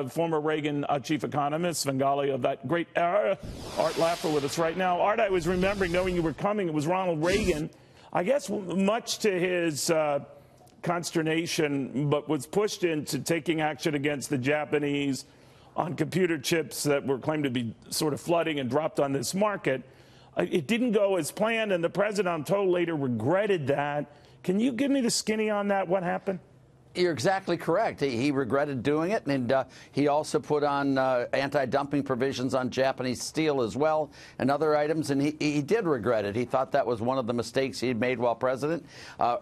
former Reagan chief economist, Svengali of that great era, Art Laffer, with us right now. Art, I was remembering, knowing you were coming, it was Ronald Reagan, I guess much to his consternation, but was pushed into taking action against the Japanese on computer chips that were claimed to be sort of flooding and dropped on this market. It didn't go as planned, and the president, I'm told, later regretted that. Can you give me the skinny on that? What happened? You're exactly correct. He regretted doing it, and he also put on anti-dumping provisions on Japanese steel as well and other items, and he did regret it. He thought that was one of the mistakes he had made while president.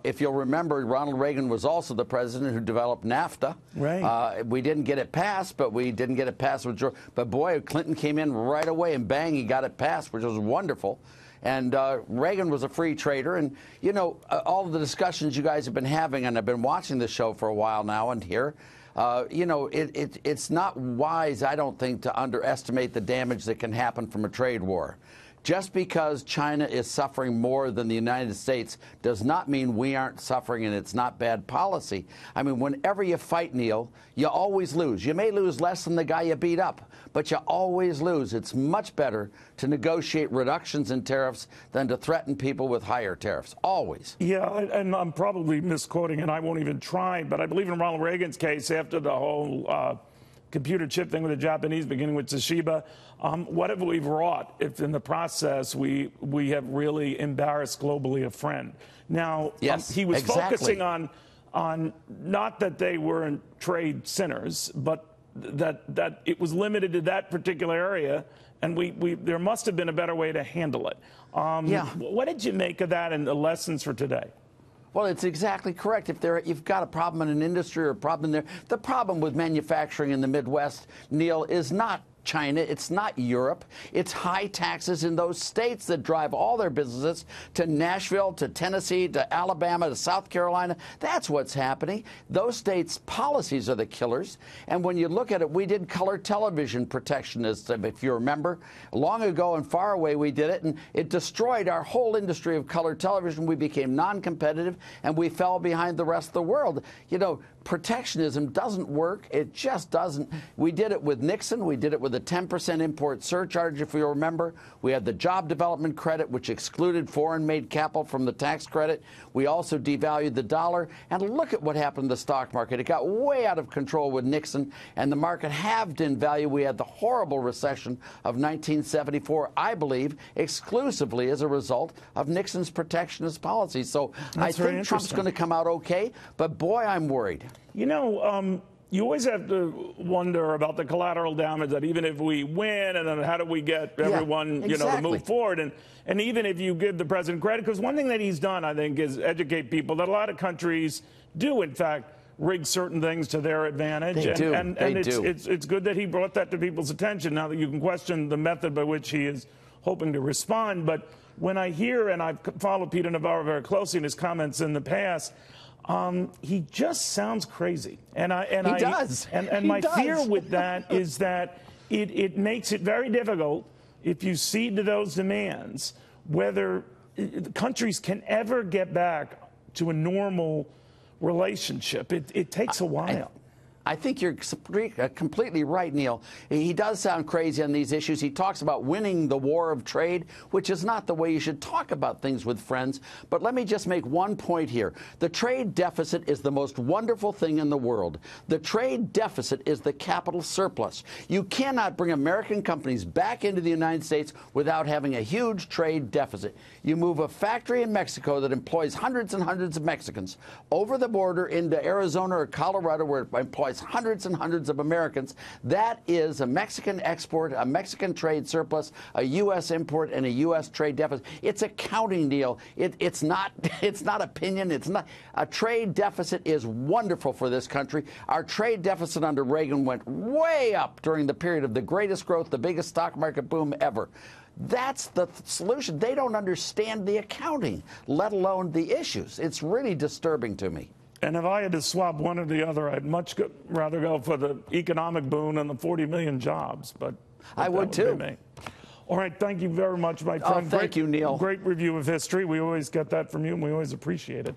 If you'll remember, Ronald Reagan was also the president who developed NAFTA. Right. We didn't get it passed, but we didn't get it passed with George. But boy, Clinton came in right away, and bang, he got it passed, which was wonderful. And Reagan was a free trader. And, you know, all of the discussions you guys have been having, and I've been watching the show for a while now and here, you know, it's not wise, I don't think, to underestimate the damage that can happen from a trade war. Just because China is suffering more than the United States does not mean we aren't suffering, and it's not bad policy. I mean, whenever you fight, Neil, you always lose. You may lose less than the guy you beat up, but you always lose. It's much better to negotiate reductions in tariffs than to threaten people with higher tariffs. Always. Yeah, and I'm probably misquoting, and I won't even try, but I believe in Ronald Reagan's case, after the whole computer chip thing with the Japanese, beginning with Toshiba, what have we wrought if in the process we have really embarrassed globally a friend? Now, yes, he was exactly. focusing on not that they weren't trade sinners, but that it was limited to that particular area, and there must have been a better way to handle it. Yeah. What did you make of that and the lessons for today? Well, it's exactly correct. If you've got a problem in an industry or a problem there, the problem with manufacturing in the Midwest, Neil, is not China, it's not Europe. It's high taxes in those states that drive all their businesses to Nashville, to Tennessee, to Alabama, to South Carolina. That's what's happening. Those states' policies are the killers. And when you look at it, we did color television protectionism, if you remember. Long ago and far away we did it, and it destroyed our whole industry of color television. We became non-competitive, and we fell behind the rest of the world. You know, protectionism doesn't work. It just doesn't. We did it with Nixon. We did it with the 10% import surcharge, if you remember. We had the job development credit, which excluded foreign-made capital from the tax credit. We also devalued the dollar. And look at what happened to the stock market. It got way out of control with Nixon, and the market halved in value. We had the horrible recession of 1974, I believe, exclusively as a result of Nixon's protectionist policy. So I think Trump's going to come out okay, but boy, I'm worried. You know, you always have to wonder about the collateral damage, that even if we win, and then how do we get everyone, you know, to move forward? And even if you give the president credit, because one thing that he's done, I think, is educate people that a lot of countries do, in fact, rig certain things to their advantage. They do. And it's good that he brought that to people's attention. Now that you can question the method by which he is hoping to respond, but when I hear, and I've followed Peter Navarro very closely in his comments in the past, he just sounds crazy, and my fear with that is that it makes it very difficult, if you cede to those demands, whether countries can ever get back to a normal relationship. It takes a while. I think you're completely right, Neil. He does sound crazy on these issues. He talks about winning the war of trade, which is not the way you should talk about things with friends. But let me just make one point here. The trade deficit is the most wonderful thing in the world. The trade deficit is the capital surplus. You cannot bring American companies back into the United States without having a huge trade deficit. You move a factory in Mexico that employs hundreds and hundreds of Mexicans over the border into Arizona or Colorado, where it employs hundreds and hundreds of Americans. That is a Mexican export, a Mexican trade surplus, a U.S. import, and a U.S. trade deficit. It's accounting, Neil. It's not opinion. It's not. A trade deficit is wonderful for this country. Our trade deficit under Reagan went way up during the period of the greatest growth, the biggest stock market boom ever. That's the solution. They don't understand the accounting, let alone the issues. It's really disturbing to me. And if I had to swap one or the other, I'd much rather go for the economic boon and the 40 million jobs. But I would too. All right. Thank you very much, my friend. Oh, thank you, Neil. Great review of history. We always get that from you, and we always appreciate it.